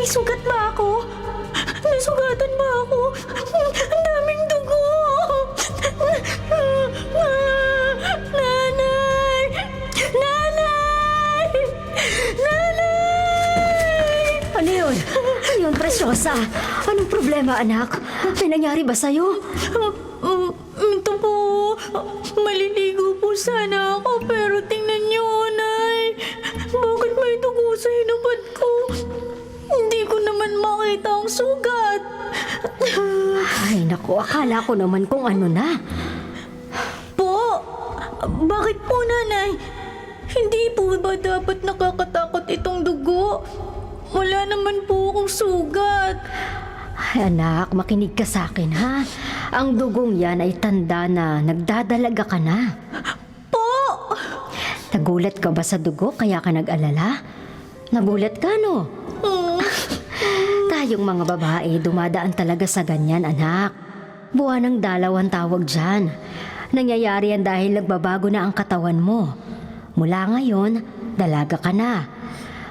May sugat ba ako? Nasugatan ba ako? Ang daming dugo! Nanay! Nanay! Nanay! Ano yun? Ano yun, Presyosa? Anong problema, anak? May nangyari ba sa'yo? Ito po, maliligo po sana ako pero tingnan niyo, Nay. Bakit may dugo sa hinubad ko? Hindi ko naman makita ang sugat. Ay, naku, akala ko naman kung ano na. Po, bakit po, Nanay? Hindi po ba dapat nakakatakot itong dugo? Wala naman po akong sugat. Ay, anak, makinig ka sa akin, ha? Ang dugong yan ay tanda na nagdadalaga ka na. Po! Nagulat ka ba sa dugo kaya ka nag-alala? Nagulat ka, no? Tayong mga babae, dumadaan talaga sa ganyan, anak. Buwan ng dalaw ang tawag dyan. Nangyayari yan dahil nagbabago na ang katawan mo. Mula ngayon, dalaga ka na.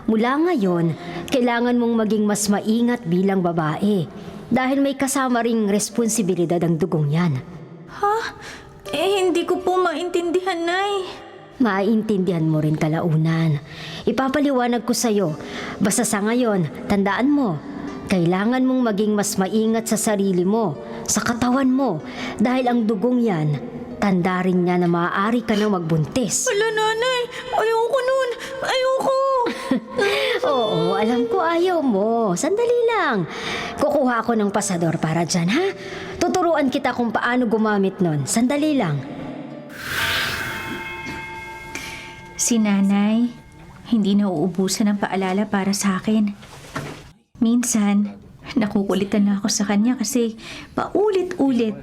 Mula ngayon, kailangan mong maging mas maingat bilang babae. Dahil may kasama ring responsibilidad ang dugong yan. Ha? Hindi ko po maintindihan, Nay. Maiintindihan mo rin kalaunan. Ipapaliwanag ko sa'yo. Basta sa ngayon, tandaan mo, kailangan mong maging mas maingat sa sarili mo, sa katawan mo, dahil ang dugong yan, tanda rin niya na maaari ka na magbuntis. Wala, Nanay. Ayoko nun. Ayoko. Oo, alam ko ayaw mo. Sandali lang. Kukuha ako ng pasador para dyan, ha? Tuturuan kita kung paano gumamit nun. Sandali lang. Si Nanay, hindi nauubusan ng paalala para sa akin. Minsan, nakukulitan na ako sa kanya kasi paulit-ulit.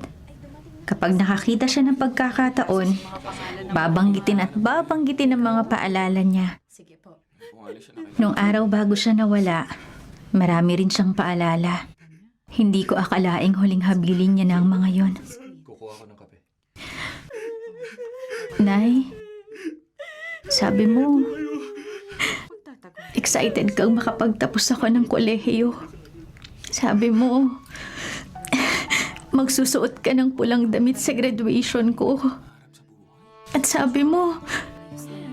Kapag nakakita siya ng pagkakataon, babanggitin at babanggitin ang mga paalala niya. Nung araw bago siya nawala, marami rin siyang paalala. Hindi ko akalaing huling habilin niya na ang mga yon. Nay, sabi mo, excited kang makapagtapos ako ng kolehiyo. Sabi mo, magsusuot ka ng pulang damit sa graduation ko. At sabi mo,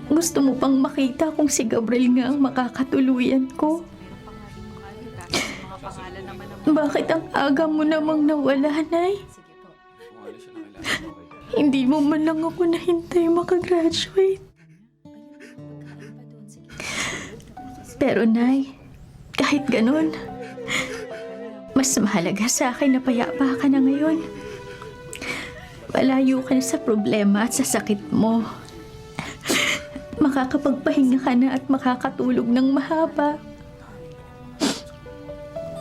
gusto mo pang makita kung si Gabriel nga ang makakatuluyan ko. Bakit ang aga mo namang nawala, Nay? Hindi mo man lang ako nahintay makagraduate. Pero Nay, kahit ganun, mas mahalaga sa akin na payapa ka na ngayon. Malayo ka na sa problema at sa sakit mo. Makakapagpahinga ka na at makakatulog ng mahaba.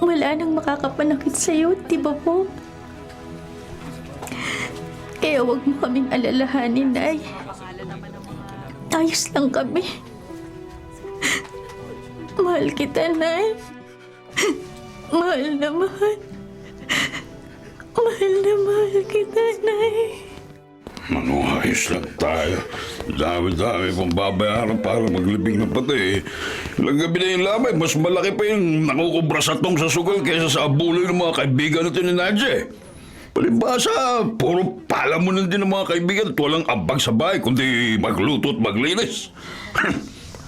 Wala nang makakapanakit sa'yo, di ba po? Kaya huwag mo kaming alalahanin, Nay. Ayos lang kami. Mahal kita, Nay. Mahal na mahal. Mahal na mahal kita, Nay. Ano, ayos lang tayo. Dami-dami pang babayaran para maglibing na pati. Ilang gabi na yung lamay, mas malaki pa yung nakukubra sa tong sa sugal kaysa sa abuloy ng mga kaibigan natin ni Nadja. Palibasa, puro palamunan din ng mga kaibigan at walang ambag sa bahay kundi magluto at maglinis.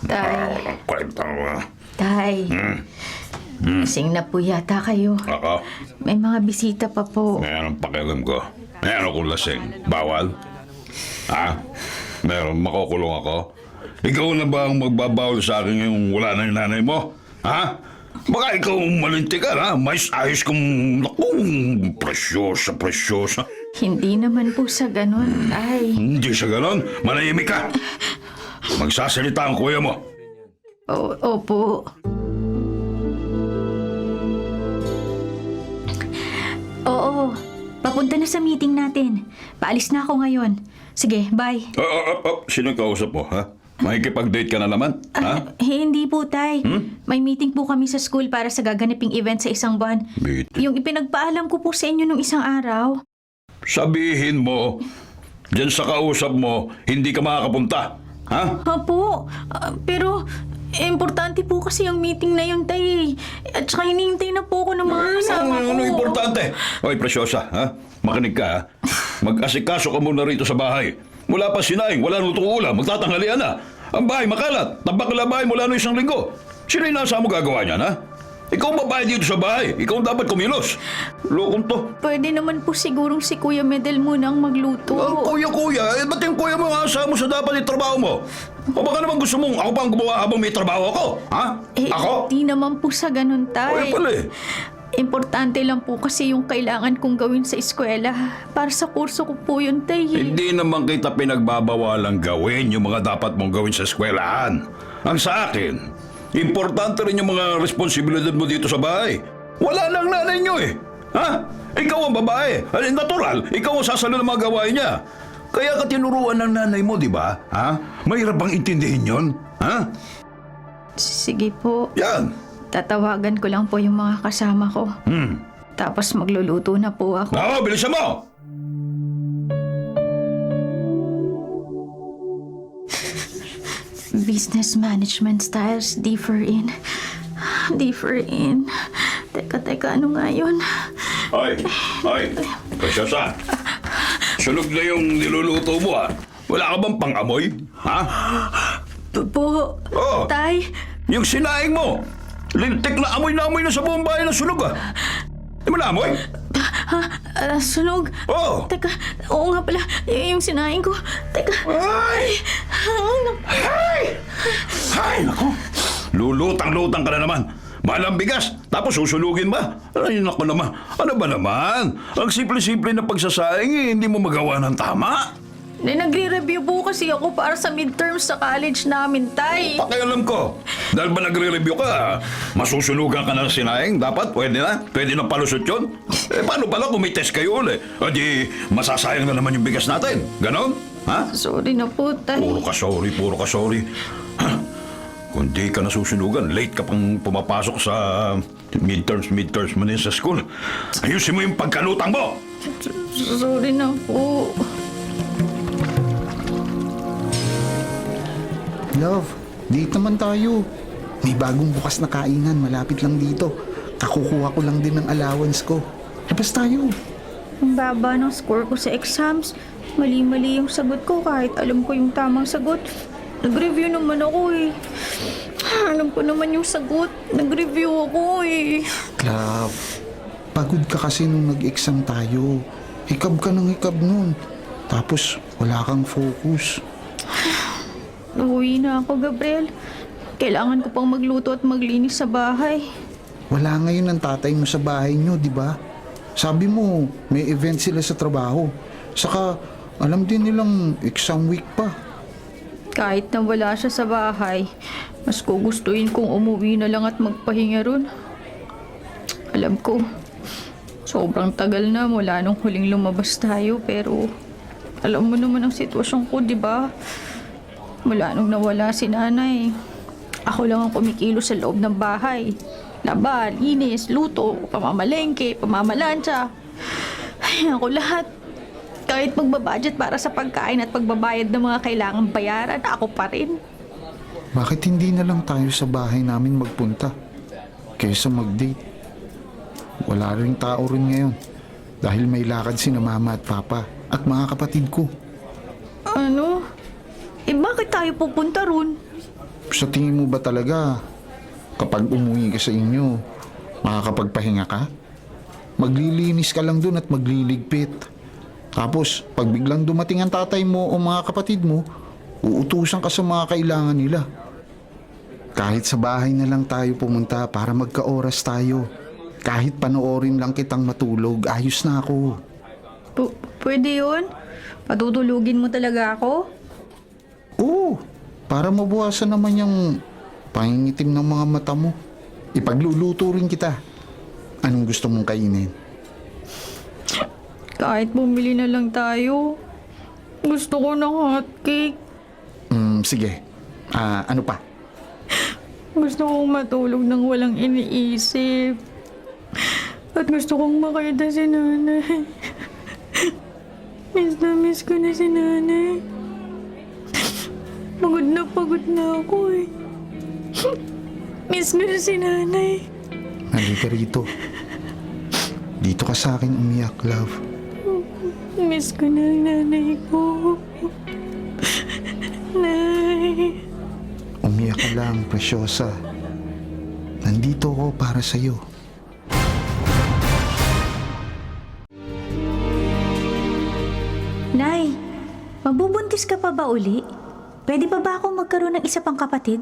Tay. Kwenta mo. Tay. Lasing na po yata kayo. Ako, May mga bisita pa po. ngayon ang pakialam ko. Ngayon akong lasing. Bawal? Ha? Meron makukulong ako? Ikaw na ba ang magbabawal sa akin yung wala na yung nanay mo? Ha? Baka ikaw malinti ka, ha? Mais ayos kong... Naku, presyosa. Hindi naman po sa ganun, Tay. Hindi sa ganon. Manahimik ka. Magsasalita ang kuya mo. Opo. Oo, papunta na sa meeting natin. Paalis na ako ngayon. Sige, bye. Sino kausap mo, ha? Makikipag-date ka na naman, ha? Hindi po, Tay. May meeting po kami sa school para sa gaganaping event sa isang buwan. Meeting? Yung ipinagpaalam ko po sa inyo nung isang araw. Sabihin mo, dyan sa kausap mo, hindi ka makakapunta, ha? Opo, pero Importante po kasi yung meeting na yun, tay. At saka hinihintay na po ako ng mga kasama ko. Ano importante? Hoy, Preciosa, ha? Makinig ka, ha? Mag-asikaso ka muna rito sa bahay. Wala pa sinaing, wala lutong ulam, magtatanghalian na. Ang bahay makalat, tabak na bahay mula noong 1 linggo. Sino yung nasa mo gagawa niyan, ha? Ikaw ang babae dito sa bahay. Ikaw ang dapat kumilos. Lokong to. Pwede naman po sigurong si Kuya Medel muna ang magluto. Ang kuya, ba't yung kuya mo ang asa mo sa dapat yung trabaho mo? O baka naman gusto mong ako pa ang gumawa habang may trabaho ako? Ha? Ako? Di naman po sa ganun, O tay. yan pala eh. Importante lang po kasi yung kailangan kong gawin sa eskwela. Para sa kurso ko po yun, tay. Hindi naman kita pinagbabawalang gawin yung mga dapat mong gawin sa eskwelahan. Ang sa akin, importante rin yung mga responsibilidad mo dito sa bahay. Wala nang nanay nyo eh. Ha? Ikaw ang babae. Natural, ikaw ang sasalo ng mga gawain niya. Kaya ka tinuruan ng nanay mo, di ba? Ha? Mahirap bang intindihin yun? Ha? Sige po. Yan. Tatawagan ko lang po yung mga kasama ko. Tapos magluluto na po ako. Oo, bilisan mo! Business management styles differ in... Teka, ano nga yun? Ay, Preciosa. Sunog na yung niluluto mo, ha? Wala ka bang pang-amoy? Ha? Po, Oo. tay, Yung sinaing mo, lintik na amoy na sa buong bahay ng sunog, ha? Di mo na-amoy? sunog. Oo. Teka, oo nga pala, yung sinaing ko. Teka. Ay! Ay, naku. Lulutang-lutang ka na naman. Mahal ang bigas, tapos susunugin ba? Ay, naku naman. Ano ba naman? Ang simple-simple na pagsasaing, hindi mo magawa ng tama. Nagre-review po kasi ako para sa midterms sa college namin, tay. Pakialam ko. Dahil ba nagre-review ka, masusunugan ka na ng sinaing? Dapat, pwede na? Pwede na palusot yun? Paano pala kung may test kayo ulit? O di, masasayang na naman yung bigas natin. Ganon? Ha? Sorry na po, tay. Puro ka sorry. Kung di ka nasusunugan, late ka pang pumapasok sa midterms mo din sa school. Ayusin mo yung pagkalutang mo! Sorry na po. Love, date naman tayo. May bagong bukas na kainan, malapit lang dito. Kakukuha ko lang din ng allowance ko. Labas tayo. Ang baba ng score ko sa exams. Mali-mali yung sagot ko kahit alam ko yung tamang sagot. Nag-review naman ako eh. Alam ko naman yung sagot. Nag-review ako eh. Love, pagod ka kasi nung nag-exam tayo. Hikab ka ng hikab nun. Tapos wala kang focus. Uwi na ako, Gabriel. Kailangan ko pang magluto at maglinis sa bahay. Wala ngayon ang tatay mo sa bahay nyo, di ba? Sabi mo, may event sila sa trabaho. Saka, alam din nilang exam week pa. Kahit na wala siya sa bahay, mas gugustuhin kong umuwi na lang at magpahinga ron. Alam ko, sobrang tagal na mula nung huling lumabas tayo, pero alam mo naman ang sitwasyon ko, di ba? Mula nung nawala si nanay, ako lang ang kumikilo sa loob ng bahay. Laba, linis, luto, pamamalengke, pamamalansya. Ay, ako lahat. Kahit magbabudget para sa pagkain at pagbabayad ng mga kailangang bayaran, ako pa rin. Bakit hindi na lang tayo sa bahay namin magpunta? Kaysa mag-date. Wala ring tao rin ngayon. Dahil may lakad si na mama at papa at mga kapatid ko. Ano? Bakit tayo pupunta ron? Sa tingin mo ba talaga, kapag umuwi ka sa inyo, makakapagpahinga ka? Maglilinis ka lang dun at magliligpit. Tapos, pag biglang dumating ang tatay mo o mga kapatid mo, uutusan ka sa mga kailangan nila. Kahit sa bahay na lang tayo pumunta para magka-oras tayo. Kahit panoorin lang kitang matulog, ayos na ako. Pwede yun? Patutulugin mo talaga ako? Oo, para mabuwasan naman yung pangingitim ng mga mata mo. Ipagluluto rin kita. Anong gusto mong kainin? Kahit bumili na lang tayo. Gusto ko ng hotcake. Sige. Ano pa? Gusto kong matulog nang walang iniisip. At gusto kong makita si nanay. Miss ko na si nanay. Pagod na ako eh. Miss ko na si nanay. Halika rito. Dito ka sa akin umiyak, love. Miss ko na ang nanay ko. Nay. Umiyak ka lang, Preciosa. Nandito ako para sa'yo. Nay, magbubuntis ka pa ba uli? Pwede pa ba akong magkaroon ng isa pang kapatid?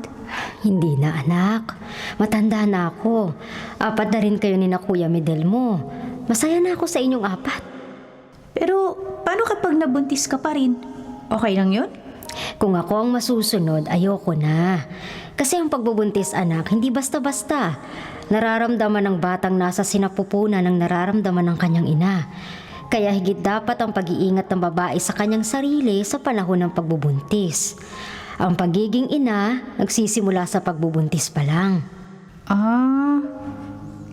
Hindi na, anak. Matanda na ako. 4 na rin kayo ni na Kuya Medel mo. Masaya na ako sa inyong 4. Pero paano kapag nabuntis ka pa rin? Okay lang yun? Kung ako ang masusunod, ayoko na. Kasi ang pagbubuntis, anak, hindi basta-basta. Nararamdaman ng batang nasa sinapupunan ng nararamdaman ng kanyang ina. Kaya higit dapat ang pag-iingat ng babae sa kanyang sarili sa panahon ng pagbubuntis. Ang pagiging ina, nagsisimula sa pagbubuntis pa lang.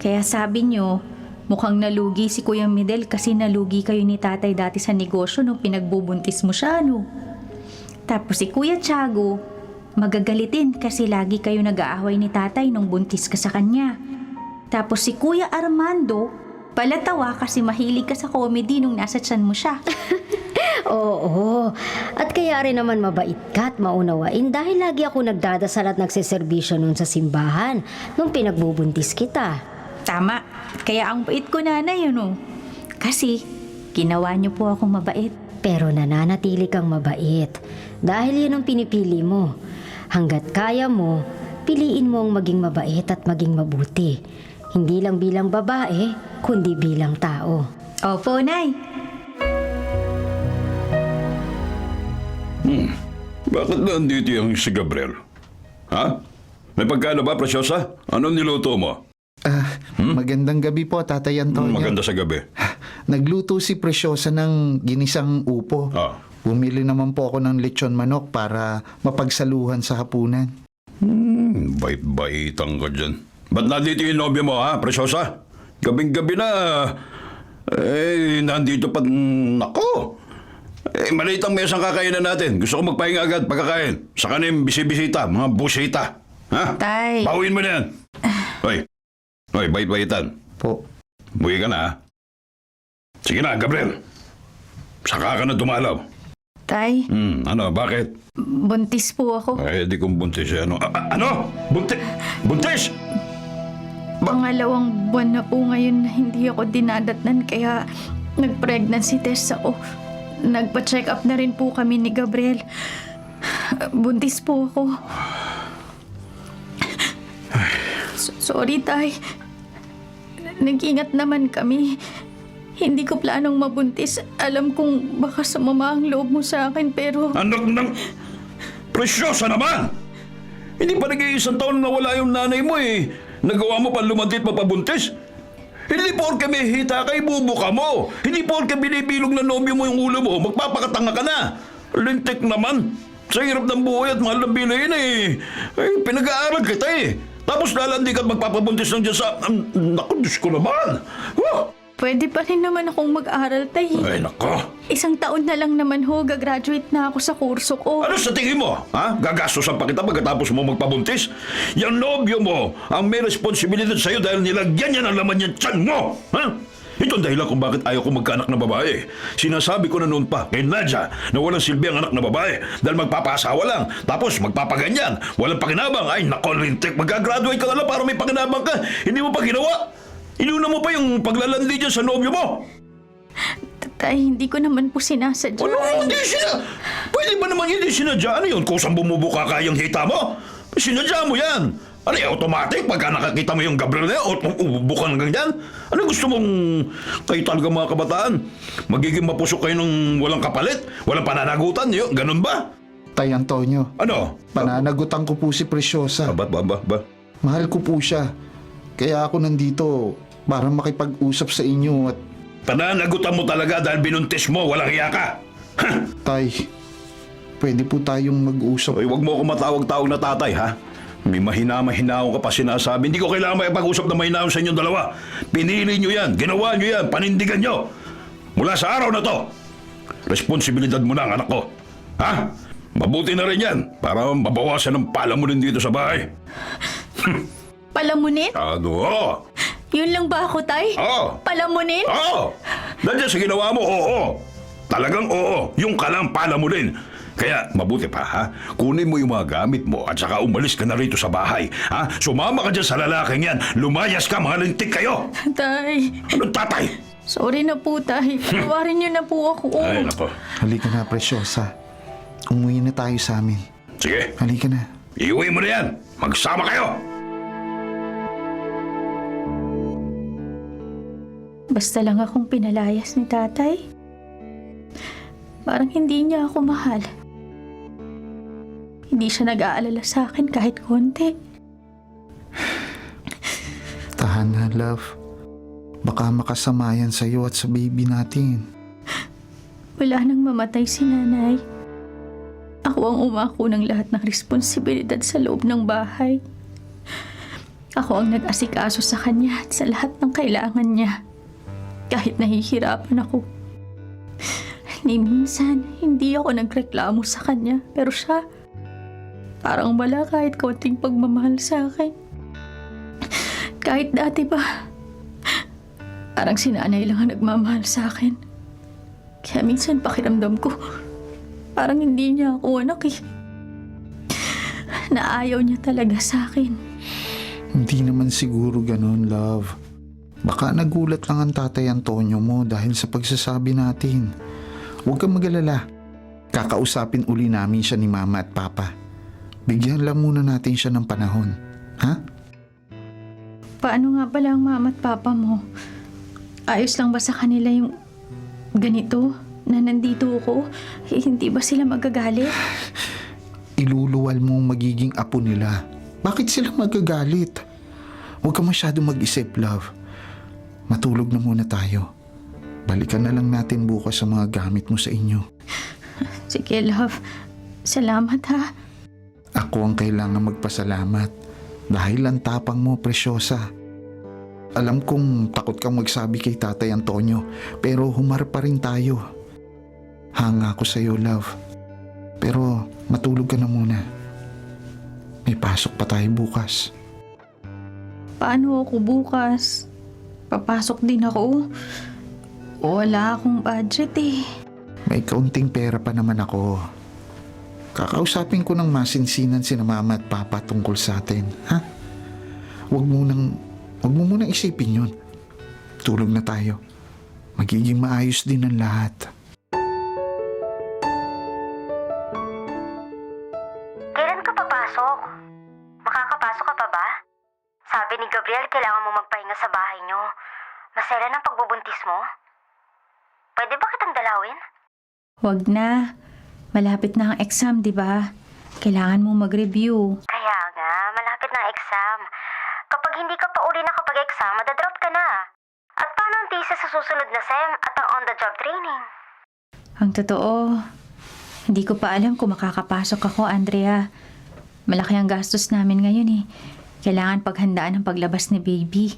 Kaya sabi nyo, mukhang nalugi si Kuya Medel kasi nalugi kayo ni tatay dati sa negosyo nung pinagbubuntis mo siya, no? Tapos si Kuya Tiago, magagalitin kasi lagi kayo nag-aaway ni tatay nung buntis ka sa kanya. Tapos si Kuya Armando, palatawa kasi mahilig ka sa comedy nung nasa tiyan mo siya. Oo, at kaya rin naman mabait ka at maunawain dahil lagi ako nagdadasal at nagsiservisyo nun sa simbahan nung pinagbubuntis kita. Tama, kaya ang bait ko nanay yun, no? Kasi ginawa niyo po akong mabait. Pero nananatili kang mabait dahil yun ang pinipili mo. Hanggat kaya mo, piliin mo ang maging mabait at maging mabuti. Hindi lang bilang babae, kundi bilang tao. Opo, Nay. Bakit nandito yung si Gabriel? Ha? May pagkano ba, Preciosa? Anong niluto mo? Magandang gabi po, Tatay Antonio. Maganda sa gabi. Nagluto si Preciosa ng ginisang upo. Ah. Bumili naman po ako ng lechon manok para mapagsaluhan sa hapunan. Bait-baitan ka dyan. Ba't nandito yung nobyo mo, ha, Preciosa? Gabing-gabi na. Nandito pa. Nako! Maliit ang mesang kakainin natin. Gusto ko magpahinga agad pagkakain. Sa kanin, bisibisita, mga busita. Ha? Tay. Bawin mo na yan. Hoy, bait-baitan. Po. Buwi ka na, ha? Sige na, Gabriel. Saka ka na dumalaw. Tay, Ano, bakit? buntis po ako. Di kong buntis eh. Ano? Ano? Buntis? Pangalawang buwan na po ngayon na hindi ako dinadatnan kaya nag-pregnancy test ako. Nagpa-check up na rin po kami ni Gabriel. Buntis po ako. Sorry, Tay. Nag-ingat naman kami. Hindi ko planong mabuntis. Alam kong baka sumama ang loob mo sa akin pero... Anak ng... Presyosa naman! Hindi pa nag-iisang taon na wala yung nanay mo eh. Nagawa mo pa lumantit mapabuntis? Hindi porke may hita ka, ibubuka mo. Hindi porke binibilog na nobyo mo yung ulo mo, magpapakatanga ka na. Lintik naman. Sa hirap ng buhay at mahal ng bilihin eh. Pinag-aaral kita eh. Tapos lalandi ka at magpapabuntis lang dyan sa... Naku, Diyos ko naman. Pwede pa rin naman akong mag-aral, Tay. Ay, nako. 1 taon na lang naman ho, gagraduate na ako sa kurso ko. Ano sa tingin mo? Ha? Gagastosan pa kita pagkatapos mo magpabuntis? Yung nobyo mo ang may responsibilidad sa'yo dahil nilagyan niya ng laman yung tiyan mo! Ha? Ito ang dahilan kung bakit ayaw ko magkaanak na babae. Sinasabi ko na noon pa kay Nadia na walang silbi ang anak na babae dahil magpapasawa lang, tapos magpapaganyan, walang pakinabang. Ay, nako, lintik, mag-graduate ka na lang para may pakinabang ka. Hindi mo pa ginawa? Inuna mo pa yung paglalandi dyan sa nobyo mo? Tay, hindi ko naman po sinasadya. Ano hindi Pwede ba naman hindi sinadya? Ano yun? Kusang bumubuka ka yung hita mo? Sinadya mo yan. Ano yung automatic pagka nakakita mo yung Gabriel na yan? O bubukan hanggang dyan? Ano gusto mong kayo talaga mga kabataan? Magiging mapusok kayo ng walang kapalit? Walang pananagutan? Yun, ganun ba? Tay Antonio, Ano? pananagutan ko po si Preciosa. Ba? Mahal ko po siya. Kaya ako nandito para makipag-usap sa inyo at... Pananagutan mo talaga dahil binuntis mo, walang hiya ka. Tay, pwede po tayong mag-usap. Oy, wag mo ako matawag-tawag na tatay, ha? May mahina-mahinaon ka pa sinasabi. Hindi ko kailangan makipag-usap na mahinaon sa inyong dalawa. Pinili nyo yan, ginawa nyo yan, panindigan nyo. Mula sa araw na to, responsibilidad mo na ang anak ko. Ha? Mabuti na rin yan para mabawasan ang palamunin dito sa bahay. Palamunin? Oo. Yun lang ba ako, Tay? Oo. Palamunin? Oo! Nandiyan sa ginawa mo, oo. Talagang oo. Yung kalang palamunin. Kaya mabuti pa, ha? Kunin mo yung mga gamit mo at saka umalis ka na rito sa bahay. Ha? Sumama ka dyan sa lalaking yan. Lumayas ka, mga lintik kayo! Tay, Anong tatay? sorry na po, Tay. Patawarin niyo na po ako. Ay, nako. Halika na, Preciosa. Umuwi na tayo sa amin. Sige, Halika na. iuwi mo na yan. Magsama kayo. Basta lang akong pinalayas ni Tatay. Parang hindi niya ako mahal. Hindi siya nag-aalala sa akin kahit konti. Tahan na, love. Baka makasama yan sa'yo at sa baby natin. Wala nang mamatay si Nanay. Ako ang umako ng lahat ng responsibilidad sa loob ng bahay. Ako ang nag-asikaso sa kanya at sa lahat ng kailangan niya. Kahit nahihirapan ako. Ni minsan, hindi ako nagreklamo sa kanya. Pero siya, parang wala kahit konting pagmamahal sa akin. Kahit dati pa, parang si Nanay lang ang nagmamahal sa akin. Kaya minsan pakiramdam ko, parang hindi niya ako anak eh. Na ayaw niya talaga sa akin. Hindi naman siguro ganun, love. Baka nagulat lang ang Tatay Antonio mo dahil sa pagsasabi natin. Huwag kang mag-alala. Kakausapin uli namin siya ni Mama at Papa. Bigyan lang muna natin siya ng panahon. Ha? Paano nga pala ang Mama at Papa mo? Ayos lang ba sa kanila yung ganito na nandito ako? Hindi ba sila magagalit? Iluluwal mo ang magiging apo nila. Bakit sila magagalit? Huwag ka masyadong mag-isip, love. Matulog na muna tayo. Balikan na lang natin bukas sa mga gamit mo sa inyo. Sige, love. Salamat ha. Ako ang kailangan magpasalamat dahil ang tapang mo, Preciosa. Alam kong takot kang magsabi kay Tatay Antonio pero humar pa rin tayo. Hanga ako sa'yo, love. Pero matulog ka na muna. May pasok pa tayo bukas. Paano ako bukas? Papasok din ako. Wala akong budget eh. May kaunting pera pa naman ako. Kakausapin ko ng masinsinan sina Mama at Papa tungkol sa atin, ha? Huwag mo munang isipin yun. Tulog na tayo. Magiging maayos din ang lahat. Kailan ka papasok? Makakapasok ka pa ba? Sabi ni Gabriel, kailangan mo magpahinga sa bahay niyo. Masela ng pagbubuntis mo. Pwede ba kitang dalawin? Wag na. Malapit na ang exam, di ba? Kailangan mo mag-review. Kaya nga, malapit na ang exam. Kapag hindi ka pa uli nakapag-exam, madadrop ka na. At paano ang thesis sa susunod na SEM at ang on-the-job training? Ang totoo, hindi ko pa alam kung makakapasok ako, Andrea. Malaki ang gastos namin ngayon eh. Kailangan paghandaan ang paglabas ni baby.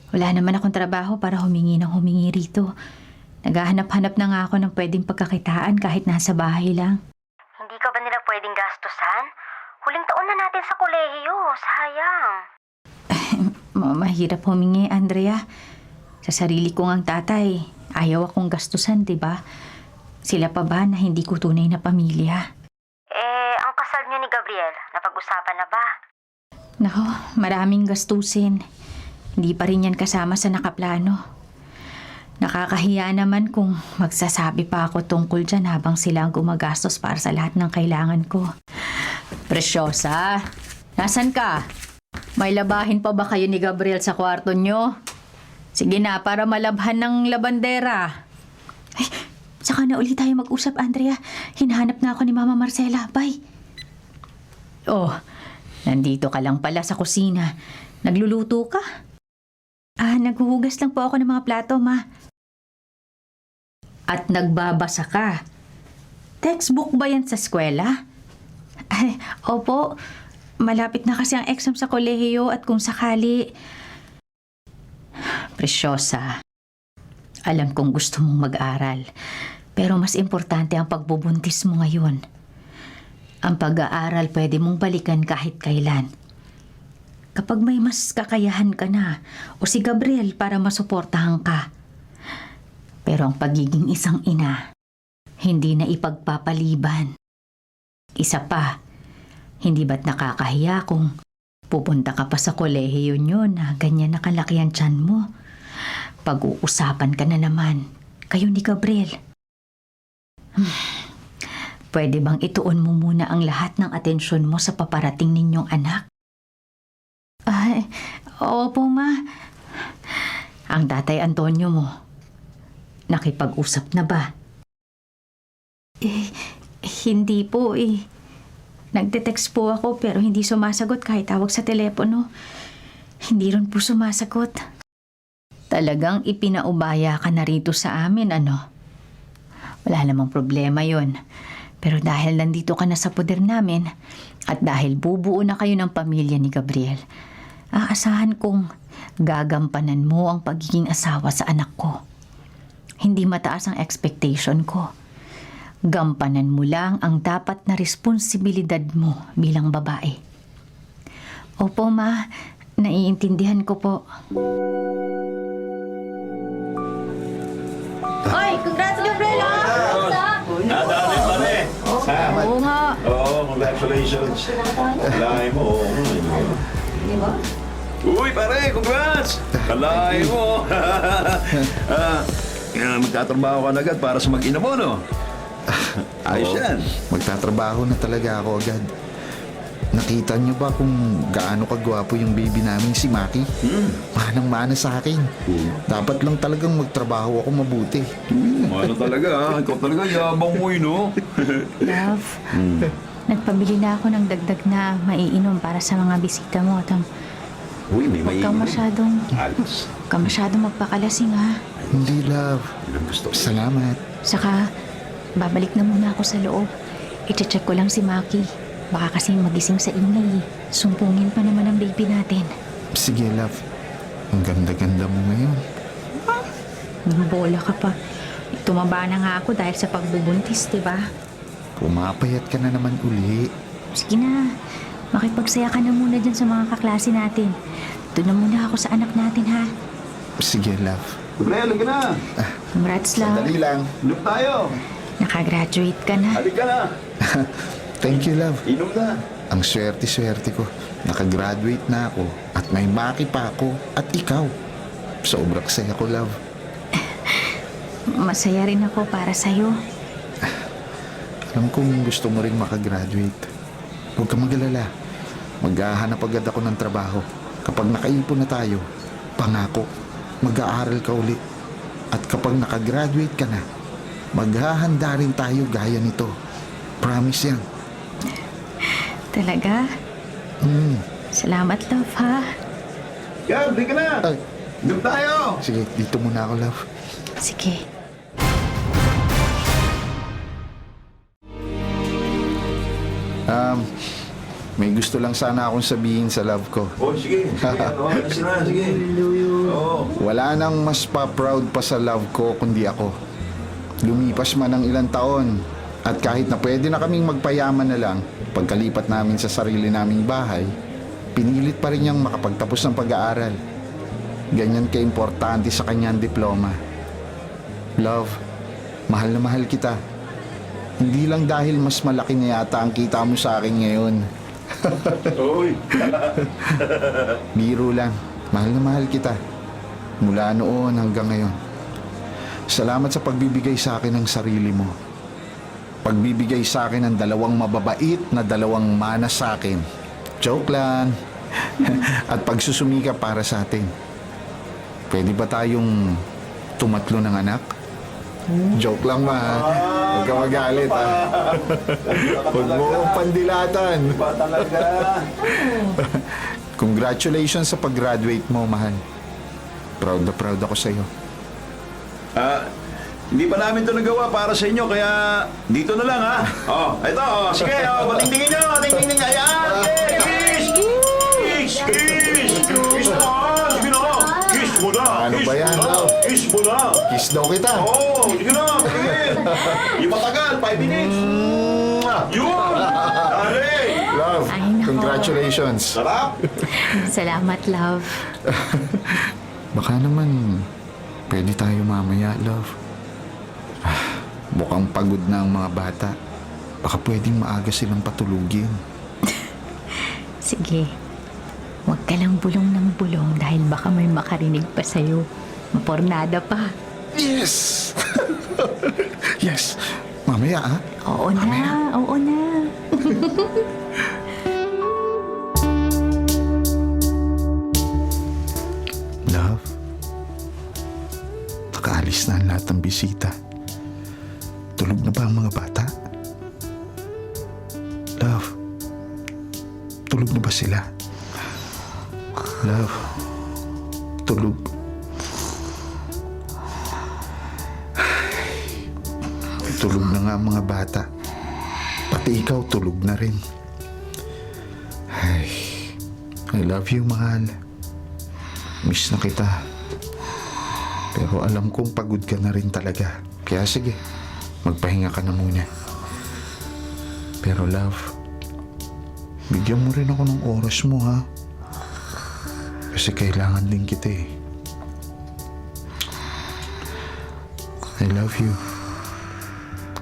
Wala naman akong trabaho para humingi ng humingi rito. Naghahanap-hanap na nga ako ng pwedeng pagkakitaan kahit nasa bahay lang. Hindi ka ba nila pwedeng gastusan? Huling taon na natin sa kolehiyo. Sayang. Mahirap humingi, Andrea. Sa sarili ko ngang tatay, ayaw akong gastusan, di ba? Sila pa ba na hindi ko tunay na pamilya? Ang kasal niyo ni Gabriel, napag-usapan na ba? Nako, maraming gastusin. Hindi pa rin yan kasama sa nakaplano. Nakakahiya naman kung magsasabi pa ako tungkol dyan habang sila ang gumagastos para sa lahat ng kailangan ko. Preciosa, nasan ka? May labahin pa ba kayo ni Gabriel sa kwarto nyo? Sige na, para malabhan ng labandera. Ay, saka na ulit tayo mag-usap, Andrea. Hinahanap na ako ni Mama Marcela. Bye. Oh, nandito ka lang pala sa kusina. Nagluluto ka? Naghuhugas lang po ako ng mga plato, Ma. At nagbabasa ka. Textbook ba yan sa eskwela? Ay, opo. Malapit na kasi ang exam sa kolehiyo at kung sakali... Preciosa, alam kong gusto mong mag-aral. Pero mas importante ang pagbubuntis mo ngayon. Ang pag-aaral pwede mong balikan kahit kailan. Kapag may mas kakayahan ka na o si Gabriel para masuportahan ka. Pero ang pagiging isang ina, hindi na ipagpapaliban. Isa pa, hindi ba't nakakahiya kung pupunta ka pa sa kolehiyo nyo na ganyan na kalaki ang tiyan mo? Pag-uusapan ka na naman, kayo ni Gabriel. Pwede bang ituon mo muna ang lahat ng atensyon mo sa paparating ninyong anak? Ay, opo ma. Ang tatay Antonio mo, nakipag-usap na ba? Hindi po eh. Nagte-text po ako pero hindi sumasagot kahit tawag sa telepono. Hindi rin po sumasagot. Talagang ipinaubaya ka na rito sa amin, ano? Wala namang problema yon. Pero dahil nandito ka na sa poder namin at dahil bubuo na kayo ng pamilya ni Gabriel, aasahan kong gagampanan mo ang pagiging asawa sa anak ko. Hindi mataas ang expectation ko. Gampanan mo lang ang dapat na responsibilidad mo bilang babae. Opo, ma. Naiintindihan ko po. Oy, congrats, Gabriel! Nadali pare. Oo nga. Oo, congratulations. Kalay mo. Uy, pare, congrats! Kalay mo. Magtatrabaho ka na agad para sa mag-ina mo, no? Ayos yan. Magtatrabaho na talaga ako agad. Nakita niyo ba kung gaano kagwapo yung baby namin si Maki? Manang-mana sa akin. Dapat lang talagang magtrabaho ako mabuti. Ano talaga, ha? Ikaw talaga yabang mo, no? Love, nagpabili na ako ng dagdag na maiinom para sa mga bisita mo. Uy, may Huwag kang masyadong, Alis. huwag kang masyadong magpakalasing, ha? Hindi, love. Ilang gusto. Salamat. Saka, babalik na muna ako sa loob. I-check ko lang si Maki. Baka kasi magising sa ingay. Sumpungin pa naman ang baby natin. Sige, love. Ang ganda-ganda mo ngayon. Bola ka pa. Tumaba na nga ako dahil sa pagbubuntis, di ba? Pumapayat ka na naman uli. Sige na. Makipagsaya ka na muna dyan sa mga kaklase natin. Doon na muna ako sa anak natin, ha? Sige, love. Gabriel, halika na. Congrats lang. Dali lang. Look tayo. Nakagraduate ka na. Halika na. Thank you, love. Inom na. Ang swerte-swerte ko. Nakagraduate na ako at may Maki pa ako at ikaw. Sobrang saya ko, love. Masaya rin ako para sa'yo. Alam kong gusto mo rin makagraduate. Huwag kang mag-alala. Maghahanap agad ako ng trabaho. Kapag nakaipon na tayo, pangako, mag-aaral ka ulit. At kapag nakagraduate ka na, maghahanda rin tayo gaya nito. Promise yan. Talaga? Salamat, love, ha? Gab, halika na. Ay, Inom tayo. sige, dito muna ako, love. Sige. May gusto lang sana akong sabihin sa love ko. Oh, sige. Sige, ano na. Sige. Oo. Wala nang mas pa-proud pa sa love ko kundi ako. Lumipas man ng ilang taon at kahit na pwede na kaming magpayaman na lang pagkalipat namin sa sarili naming bahay, pinilit pa rin niyang makapagtapos ng pag-aaral. Ganyan ka-importante sa kanyang diploma. Love, mahal na mahal kita. Hindi lang dahil mas malaki na yata ang kita mo sa akin ngayon. Uy. Biro lang. Mahal na mahal kita. Mula noon hanggang ngayon. Salamat sa pagbibigay sa akin ng sarili mo. Pagbibigay sa akin ng dalawang mababait na dalawang mana sa akin. Joke lang. At pagsusumika para sa atin. Pwede ba tayong tumatlo ng anak? Joke lang ma. Huwag ka magalit ha. Huwag mo akong pandilatan. Ba talaga? Congratulations sa pag-graduate mo, mahal. Proud na proud ako sa'yo. Hindi pa namin ito nagawa para sa inyo, kaya dito na lang, ha? Oh, ito, oh. Sige, oh, patingtingin nyo, tingtingin. Ayan! Kiss! Kiss! Kiss! Kiss mo, ha? Sige na, kiss mo na! Ano ba yan, daw? Kiss mo na! Kiss daw kita. Oh, sige na, tingin! Yung matagal, 5 minutes! Yun! Congratulations. Sarap! Salamat, love. Baka naman, pwede tayo mamaya, love. Mukhang pagod na ang mga bata. Baka pwedeng maaga silang patulugin. Sige. Huwag ka lang bulong ng bulong dahil baka may makarinig pa sa'yo. Mapornada pa. Yes! Yes. Mamaya, ah. Oo na, oo na. Love, nakaalis na ang lahat ng bisita. Tulog na ba ang mga bata? Love, tulog na ba sila? Love, tulog. Tulog na nga ang mga bata. Pati ikaw tulog na rin. Ay, I love you, mahal. Miss na kita. Pero alam kong pagod ka na rin talaga. Kaya sige, magpahinga ka na muna. Pero love, bigyan mo rin ako ng oras mo, ha? Kasi kailangan din kita eh. I love you.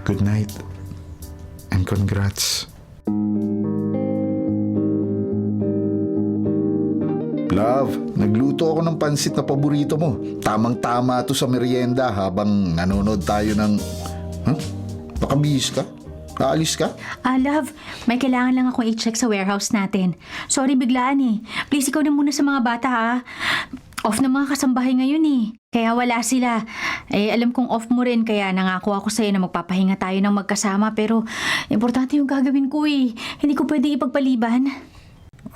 Good night. And congrats. Love, nagluto ako ng pansit na paborito mo. Tamang-tama to sa merienda habang nanonood tayo ng... Huh? Baka bihis ka? Aalis ka? Love, may kailangan lang akong i-check sa warehouse natin. Sorry, biglaan eh. Please, ikaw na muna sa mga bata ha. Off na mga kasambahay ngayon eh. Kaya wala sila. Eh, alam kong off mo rin kaya nangako ako sa'yo na magpapahinga tayo ng magkasama pero importante yung gagawin ko eh. Hindi ko pwede ipagpaliban.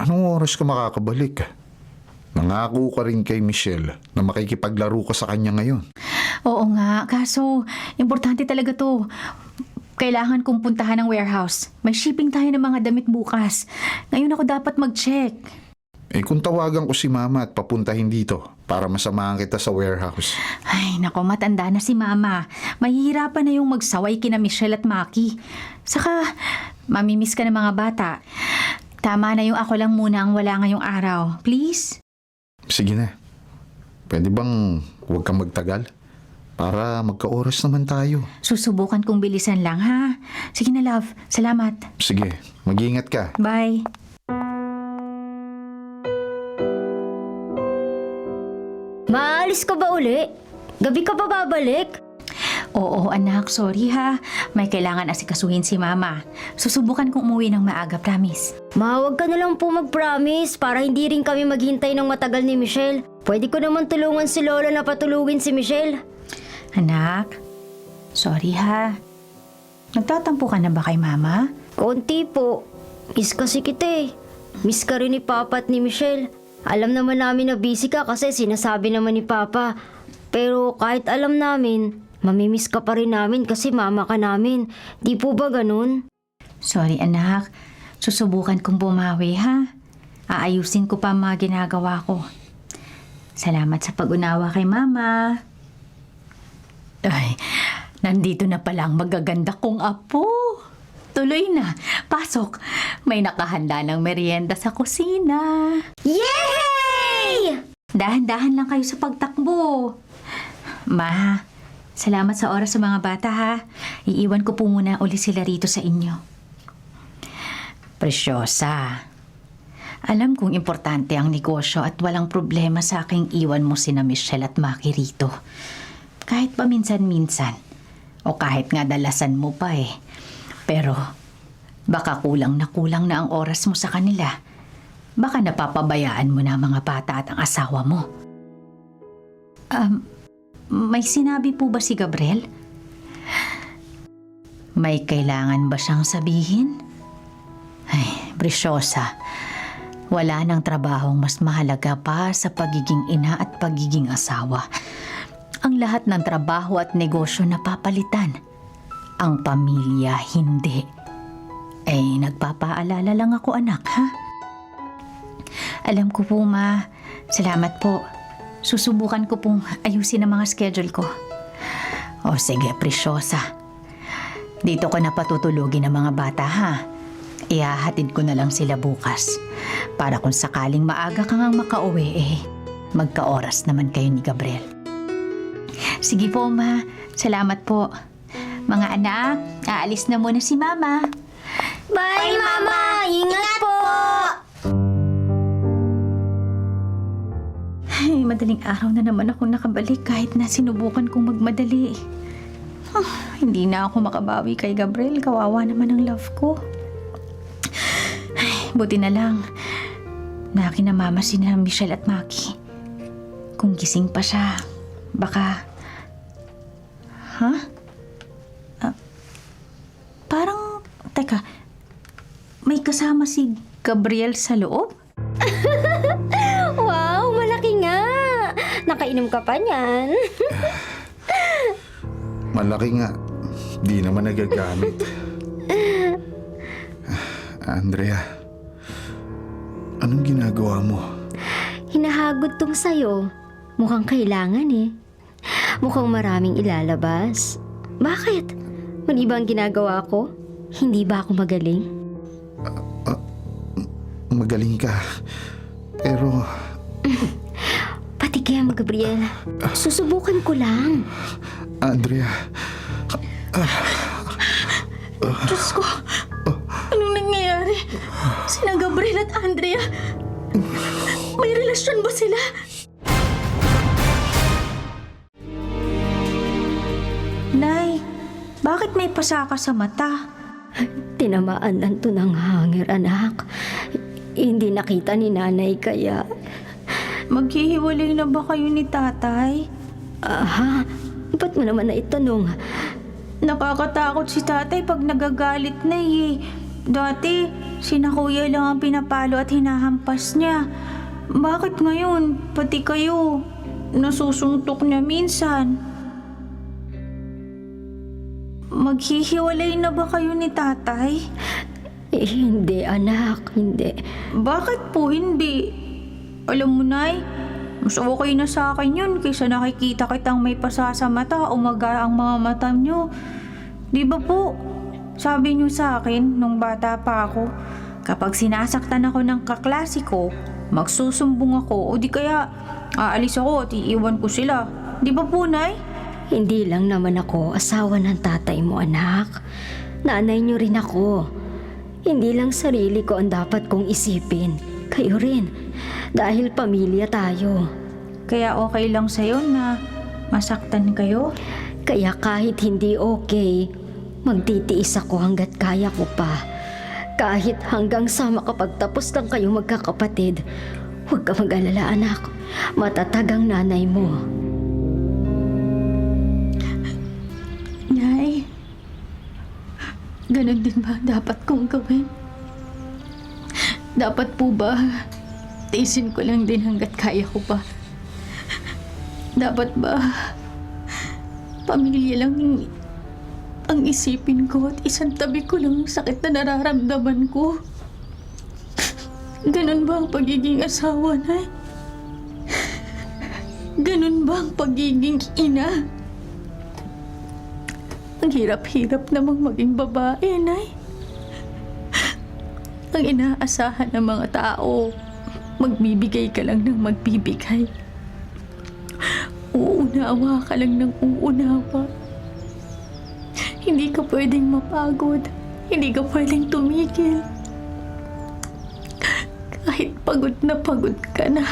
Anong oras ka makakabalik? Nangako ka rin kay Michelle na makikipaglaro ka sa kanya ngayon. Oo nga, kaso importante talaga to. Kailangan kong puntahan ng warehouse. May shipping tayo ng mga damit bukas. Ngayon ako dapat mag-check. Eh kung tawagan ko si Mama at papuntahin dito para masamahan kita sa warehouse. Ay, nako, matanda na si Mama. Mahihirapan na yung magsaway kina Michelle at Maki. Saka, mamimiss ka ng mga bata. Tama na yung ako lang muna ang wala ngayong araw. Please? Sige na. Pwede bang huwag kang magtagal? Para magka-oras naman tayo. Susubukan kong bilisan lang, ha? Sige na, love. Salamat. Sige, mag-iingat ka. Bye. Maalis ka ba uli? Gabi ka pa babalik? Oo, anak. Sorry, ha? May kailangan asikasuhin si Mama. Susubukan kong umuwi ng maaga, promise. Mahawag ka na lang po mag-promise para hindi rin kami maghintay ng matagal ni Michelle. Pwede ko naman tulungan si Lola na patulugin si Michelle. Anak, sorry, ha? Nagtatampo ka na ba kay Mama? Konti po. Miss kasi kita eh. Miss ka rin ni Papa at ni Michelle. Alam naman namin na busy ka kasi sinasabi naman ni Papa. Pero kahit alam namin, mamimiss ka pa rin namin kasi mama ka namin. Di po ba ganun? Sorry, anak. Susubukan kong bumawi, ha? Aayusin ko pa ang mga ginagawa ko. Salamat sa pag-unawa kay Mama. Ay, nandito na palang magaganda kong apo. Tuloy na. Pasok. May nakahanda ng merienda sa kusina. Yay! Dahan-dahan lang kayo sa pagtakbo. Ma, salamat sa oras sa mga bata, ha? Iiwan ko po muna uli sila rito sa inyo. Presyosa, alam kong importante ang negosyo at walang problema sa aking iwan mo sina Michelle at Maki rito. Kahit paminsan-minsan, o kahit nga dalasan mo pa eh. Pero, baka kulang na ang oras mo sa kanila. Baka napapabayaan mo na ang mga bata at ang asawa mo. May sinabi po ba si Gabriel? May kailangan ba siyang sabihin? Ay, Presyosa, wala nang trabahong mas mahalaga pa sa pagiging ina at pagiging asawa. Ang lahat ng trabaho at negosyo napapalitan. Ang pamilya, hindi. Eh, nagpapaalala lang ako, anak, ha? Alam ko po, Ma. Salamat po. Susubukan ko pong ayusin ang mga schedule ko. O sige, Presyosa. Dito ko na patutulugin ang mga bata, ha? Ihahatid ko na lang sila bukas para kung sakaling maaga ka ngang makauwi magka-oras naman kayo ni Gabriel. Sige po, Ma. Salamat po. Mga anak, aalis na muna si Mama. Bye, Mama! Ingat po! Ay, madaling araw na naman ako nakabalik kahit na sinubukan kong magmadali. Hindi na ako makabawi kay Gabriel. Kawawa naman ang love ko. Ay, buti na lang na kinamama si na Michelle at Maki. Kung gising pa siya, baka... Parang... Teka, may kasama si Gabriel sa loob? Wow, malaki nga! Nakainom ka pa niyan. Malaki nga. Di naman nagagamit. Andrea, anong ginagawa mo? Hinahagod tong sa'yo. Mukhang kailangan Mukhang maraming ilalabas. Bakit? Mali ba ang ginagawa ko? Hindi ba ako magaling? Magaling ka. Pero... Patigyan mo, Gabriel. Susubukan ko lang. Andrea, Diyos ko, anong nangyayari? Sina Gabriel at Andrea, may relasyon ba sila? Nay, bakit may pasa ka sa mata? Tinamaan lang to ng hangin, anak. Hindi nakita ni nanay kaya... Maghihiwalay na ba kayo ni tatay? Aha, ba't mo naman naitanong? Nakakatakot si tatay pag nagagalit na Dati, sina kuya lang ang pinapalo at hinahampas niya. Bakit ngayon, pati kayo, nasusuntok niya minsan? Maghihiwalay na ba kayo ni tatay? Hindi, anak, hindi. Bakit po hindi? Alam mo, Nay, mas okay na sa akin yun kaysa nakikita kitang may pasa sa mata o maga ang mga mata nyo. Di ba po? Sabi nyo sa akin nung bata pa ako, kapag sinasaktan ako ng kaklase ko, magsusumbong ako o di kaya aalis ako at iiwan ko sila. Di ba po, Nay? Hindi lang naman ako asawa ng tatay mo, anak. Nanay niyo rin ako. Hindi lang sarili ko ang dapat kong isipin. Kayo rin. Dahil pamilya tayo. Kaya okay lang sa'yo na masaktan kayo? Kaya kahit hindi okay, magtitiis ako hanggat kaya ko pa. Kahit hanggang sa makapagtapos lang kayo magkakapatid, huwag ka mag-alala, anak. Matatag ang nanay mo. Nay, ganun din ba dapat kong gawin? Dapat po ba tiisin ko lang din hanggat kaya ko pa? Dapat ba pamilya lang ang isipin ko at isang tabi ko lang ang sakit na nararamdaman ko? Ganun ba ang pagiging asawa, Nay? Ganun ba ang pagiging ina? Ang hirap-hirap namang maging babae, Nay. Ang inaasahan ng mga tao, magbibigay ka lang ng magbibigay. Uunawa ka lang ng uunawa. Hindi ka pwedeng mapagod. Hindi ka pwedeng tumigil. Kahit pagod ka na.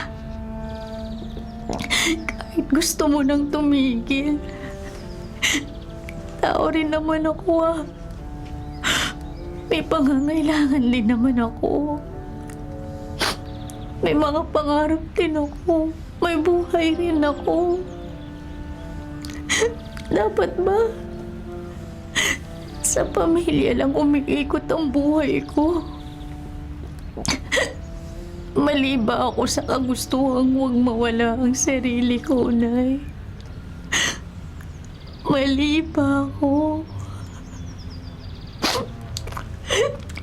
Kahit gusto mo nang tumigil. Tao rin naman ako, May pangangailangan din naman ako. May mga pangarap din ako. May buhay rin ako. Dapat ba sa pamilya lang umiikot ang buhay ko? Mali ba ako sa kagustuhang huwag mawala ang sarili ko, Nay? Mali ba ako?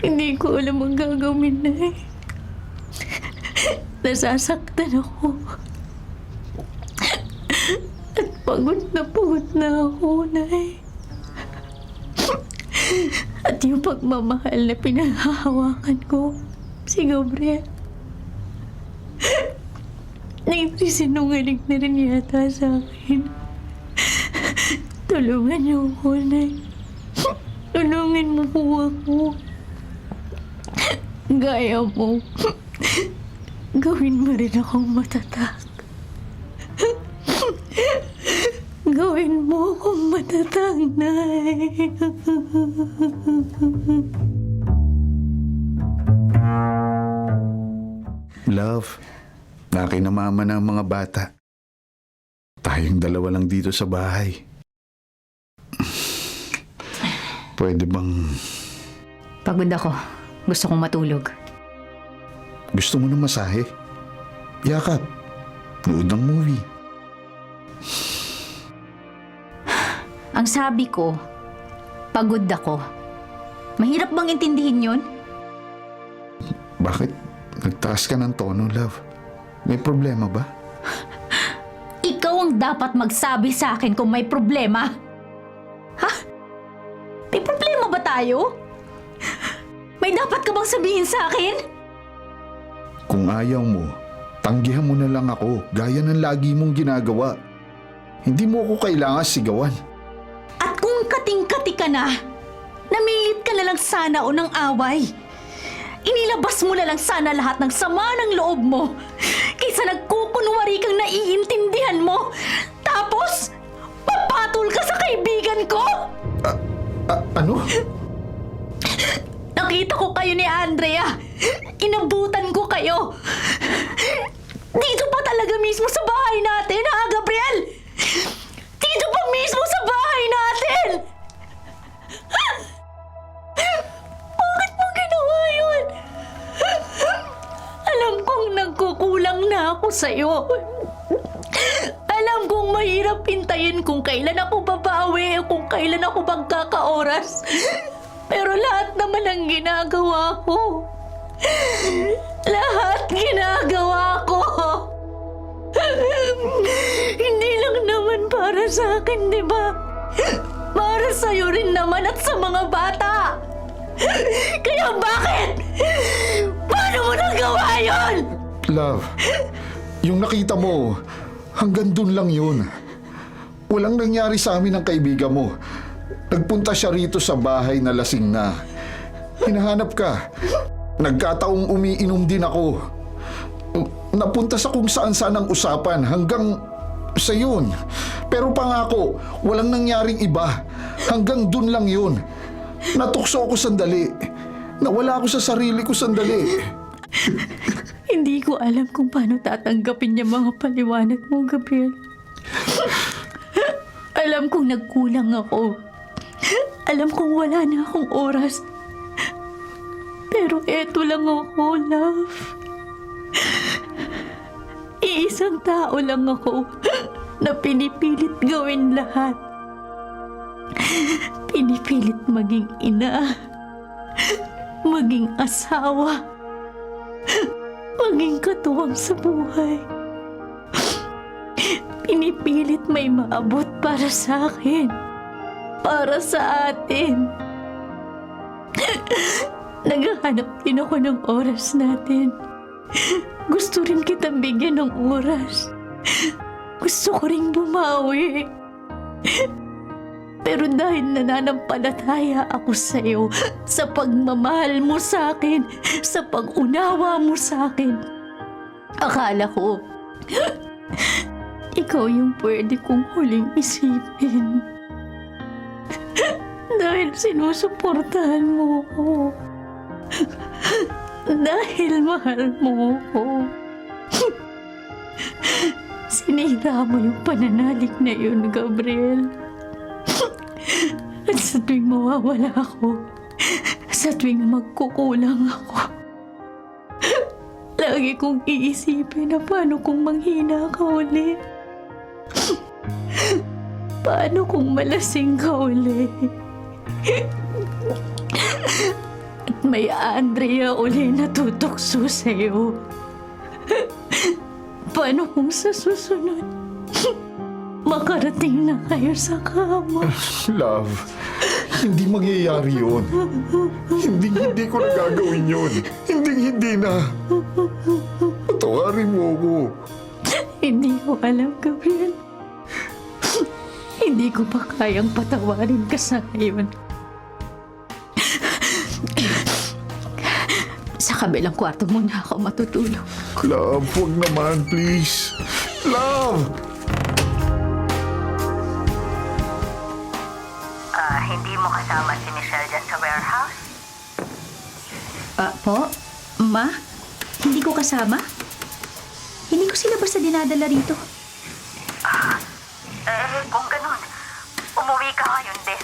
Hindi ko alam ang gagawin, Nay. Nasasaktan ako. At pagod na ako, Nay. At yung pagmamahal na pinahahawakan ko, si Gabriel. Nagsisinungaling na rin yata sa akin. Tulungan niyo ako, Nay. Tulungan mo po ako. Gaya mo. Gawin mo rin akong matatag. Gawin mo akong matatag, Nay. Love, nakinamama na ang mga bata. Tayong dalawa lang dito sa bahay. Pwede bang Pagod ako. Gusto kong matulog. gusto mo ng masahe? Yakap, nood ng movie. Ang sabi ko, pagod ako. Mahirap bang intindihin yun? Bakit? Nagtaas ka ng tono, love. May problema ba? Ikaw ang dapat magsabi sa akin kung may problema. Ha? May problema ba tayo? May dapat ka bang sabihin sa akin? Kung ayaw mo, tanggihan mo na lang ako gaya ng lagi mong ginagawa. Hindi mo ako kailangan sigawan. At kung kating-kati ka na, namilit ka na lang sana o ng away. Inilabas mo na lang sana lahat ng sama ng loob mo kaysa nagkukunwari kang naiintindihan mo. Tapos, papatol ka sa kaibigan ko! Ano? Nakita ko kayo ni Andrea. Inabutan ko kayo. Dito pa talaga mismo sa bahay natin, ha, Gabriel? Dito pa mismo sa bahay natin! Bakit mo ginawa yun? Alam kong nagkukulang na ako sa'yo. Alam kong mahirap hintayin kung kailan ako babawi o kung kailan ako magkakaoras. Pero lahat naman ang ginagawa ko. Lahat ginagawa ko. Hindi lang naman para sa akin, di ba? Para sa'yo rin naman at sa mga bata. Kaya bakit? Paano mo nagawa yun? Love, yung nakita mo, hanggang dun lang yun. Walang nangyari sa amin ng kaibigan mo. Nagpunta siya rito sa bahay na lasing na. Hinahanap ka. Nagkataong umiinom din ako. Napunta sa kung saan-saan ang usapan hanggang sa yun. Pero pangako, walang nangyaring iba. Hanggang dun lang yun. Natukso ako sandali. Nawala ako sa sarili ko sandali. Hindi ko alam kung paano tatanggapin niya mga paliwanag mo, Gabriel. Alam kong nagkulang ako. Alam kong wala na akong oras. Pero eto lang ako, love. Iisang tao lang ako na pinipilit gawin lahat. Pinipilit maging ina, maging asawa, maging katuwang sa buhay. Pinipilit may maabot para sa akin, para sa atin. Naghahanap din ako ng oras natin. Gusto rin kitang bigyan ng oras. Gusto ko rin bumawi. Pero dahil nananampalataya ako sa iyo, sa pagmamahal mo sa akin, sa pag-unawa mo sa akin, akala ko, ikaw yung pwede kong huling isipin. Dahil sinusuportahan mo ko. Dahil mahal mo ko. Sinira mo yung pananalig na yun, Gabriel. At sa tuwing mawawala ako, sa tuwing magkukulang ako, lagi kong iisipin na paano kung manghina ka uli. Paano kung malasing ka uli? At may Andrea uli na tutukso sa'yo. Paano kung sa susunod, makarating na kayo sa kama? Love, Hindi mangyayari yun. Hindi ko na gagawin yun. Hindi na. Patawarin mo ako. Hindi ko alam, Gabriel. Hindi ko pa kayang patawarin ka sa ngayon. Sa kabilang kwarto muna ako matutulog. Love, huwag naman, please. Love! Hindi mo kasama si Michelle dyan sa warehouse? Po? Ma? Hindi ko kasama? Hindi ko sila basta dinadala rito. Kung ganun, umuwi ka ngayon din.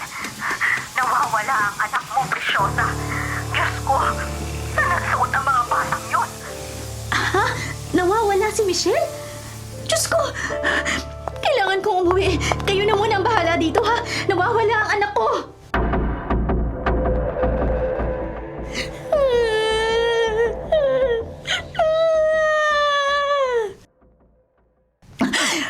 Nawawala ang anak mo, Presyosa. Diyos ko, saan nagsuot ang mga batang yun? Ha? Nawawala si Michelle? Diyos ko! Kailangan kong umuwi. Kayo na muna ang bahala dito, ha? Nawawala ang anak ko!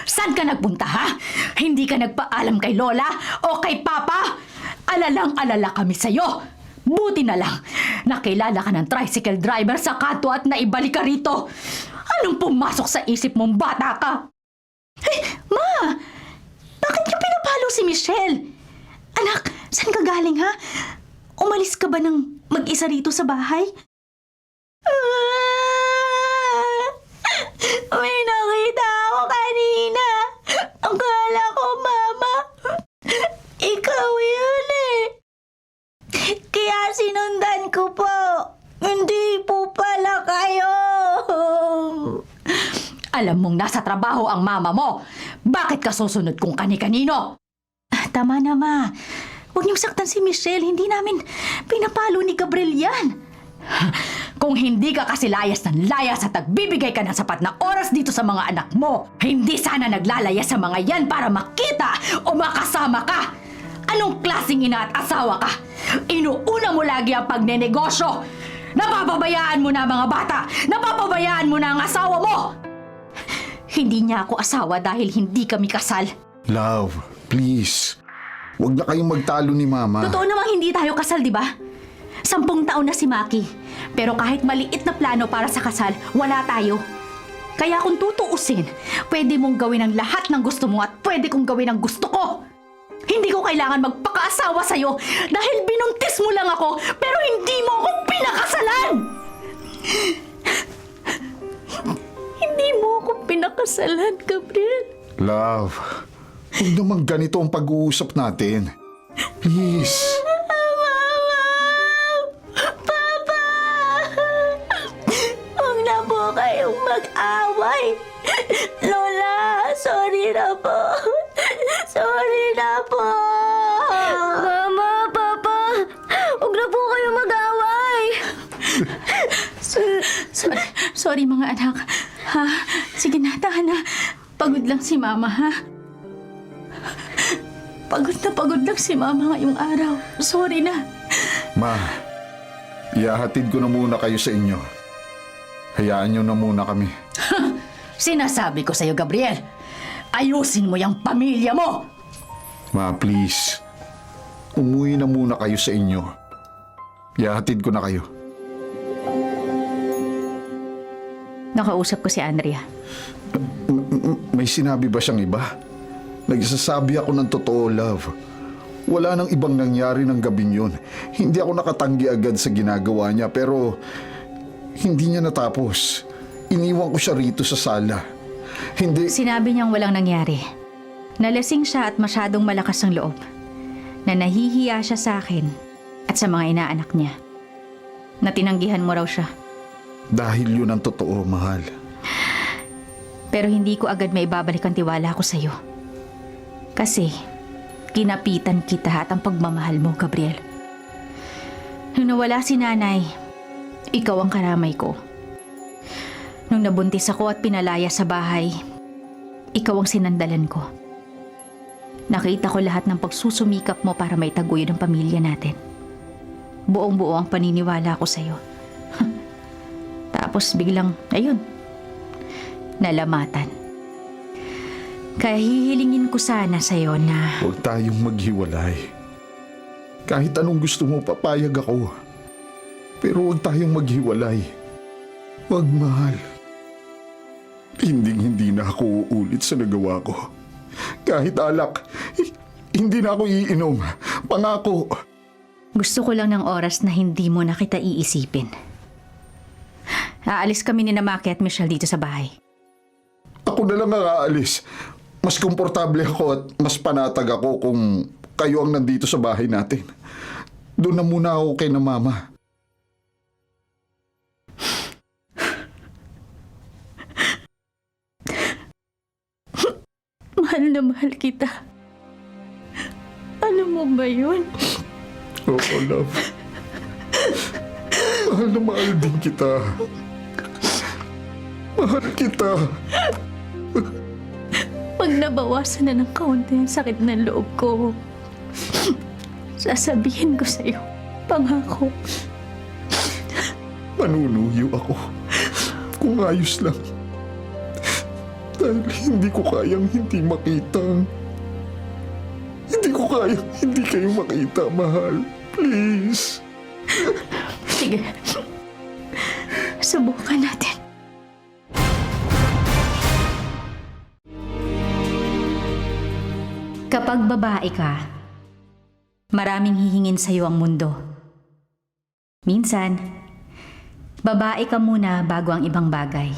Saan ka nagpunta, ha? Hindi ka nagpaalam kay Lola o kay Papa? Alalang-alala kami sa'yo. Buti na lang, nakilala ka ng tricycle driver sa kanto at naibalik ka rito. Anong pumasok sa isip mong bata ka? Hey, Ma! Bakit niyo pinapalo si Michelle? Anak, saan ka galing, ha? Umalis ka ba ng mag-isa rito sa bahay? May nakita ako kanina. Akala ko, Mama, ikaw yun eh. Kaya sinundan ko po. Hindi po pala kayo. Alam mong nasa trabaho ang mama mo. Bakit ka susunod kung kani-kanino? Tama na, Ma. Huwag niyong saktan si Michelle. Hindi namin pinapalo ni Gabriel yan. Kung hindi ka kasi layas ng layas at nagbibigay ka ng sapat na oras dito sa mga anak mo, hindi sana naglalaya sa mga yan para makita o makasama ka. Anong klaseng ina at asawa ka? Inuuna mo lagi ang pagnenegosyo. Napapabayaan mo na ang mga bata. Napapabayaan mo na ang asawa mo. Hindi niya ako asawa dahil hindi kami kasal. Love, please. Huwag na kayong magtalo ni Mama. Totoo namang hindi tayo kasal, di ba? 10 taon na si Maki. Pero kahit maliit na plano para sa kasal, wala tayo. Kaya kung tutuusin, pwede mong gawin ang lahat ng gusto mo at pwede kong gawin ang gusto ko. Hindi ko kailangan magpakaasawa sa'yo dahil binuntis mo lang ako pero hindi mo ako pinakasalan! Hindi mo ako pinakasalan, Gabriel. Love, huwag naman ganito ang pag-uusap natin. Please. Papa! Huwag na po kayong mag-away. Lola, sorry na po. Sorry na po. Mama, Papa, huwag na po kayo mag-away. Sorry mga anak. Ha? Sige na, tahan na. Pagod lang si Mama, ha? Pagod lang si Mama ngayong araw. Sorry na. Ma, ihahatid ko na muna kayo sa inyo. Hayaan nyo na muna kami. Sinasabi ko sa'yo, Gabriel. Ayusin mo yung pamilya mo. Ma, please. Umuwi na muna kayo sa inyo. Ihahatid ko na kayo. Nakausap ko si Andrea. May sinabi ba siyang iba? Nagsasabi ako ng totoo, Love. Wala nang ibang nangyari ng gabing yun. Hindi ako nakatanggi agad sa ginagawa niya pero hindi niya natapos. Iniwan ko siya rito sa sala. Hindi... Sinabi niyang walang nangyari. Nalasing siya at masyadong malakas ang loob. Na nahihiya siya sa akin at sa mga inaanak niya. Na tinanggihan mo raw siya. Dahil yun ang totoo, mahal. Pero hindi ko agad maibabalik ang tiwala ko sa'yo. Kasi, kinapitan kita at ang pagmamahal mo, Gabriel. Nung nawala si nanay, ikaw ang karamay ko. Nung nabuntis ako at pinalaya sa bahay, ikaw ang sinandalan ko. Nakita ko lahat ng pagsusumikap mo para maitaguyod ang pamilya natin. Buong-buo ang paniniwala ko sa'yo. Tapos biglang, ayun, nalamatan. Kaya hihilingin ko sana sa'yo na... Huwag tayong maghiwalay. Kahit anong gusto mo, papayag ako. Pero huwag tayong maghiwalay. Huwag, mahal. Hindi na ako uulit sa nagawa ko. Kahit alak, hindi na ako iinom. Pangako. Gusto ko lang ng oras na hindi mo na kita iisipin. Aalis kami ni Maki at Michelle dito sa bahay. Ako na lang ang aalis. Mas komportable ako at mas panatag ako kung kayo ang nandito sa bahay natin. Doon na muna ako kay na mama. Mahal na mahal kita. Alam mo ba yun? Oo, love. Mahal na mahal din kita. Mahal kita. Pag nabawasan na ng kaunti ang sakit ng loob ko, sasabihin ko sa'yo, pangako. Manunuyo ako. Kung ayos lang. Dahil hindi ko kayang hindi makita. Hindi ko kayang hindi kayo makita, mahal. Please. Sige. Subukan natin. Kapag babae ka, maraming hihingin sa'yo ang mundo. Minsan, babae ka muna bago ang ibang bagay.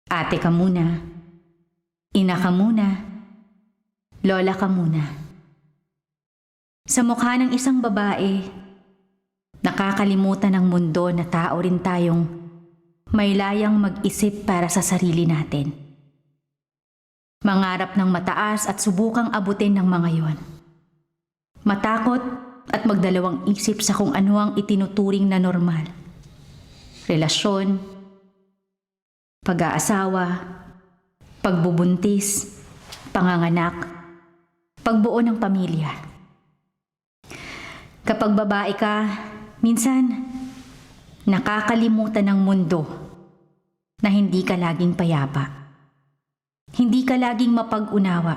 Ate ka muna, ina ka muna, lola ka muna. Sa mukha ng isang babae, nakakalimutan ng mundo na tao rin tayong may layang mag-isip para sa sarili natin. Mangarap ng mataas at subukang abutin ng mga yon. Matakot at magdalawang isip sa kung ano ang itinuturing na normal. Relasyon, pag-aasawa, pagbubuntis, panganganak, pagbuo ng pamilya. Kapag babae ka, minsan nakakalimutan ng mundo na hindi ka laging payapa. Hindi ka laging mapag-unawa.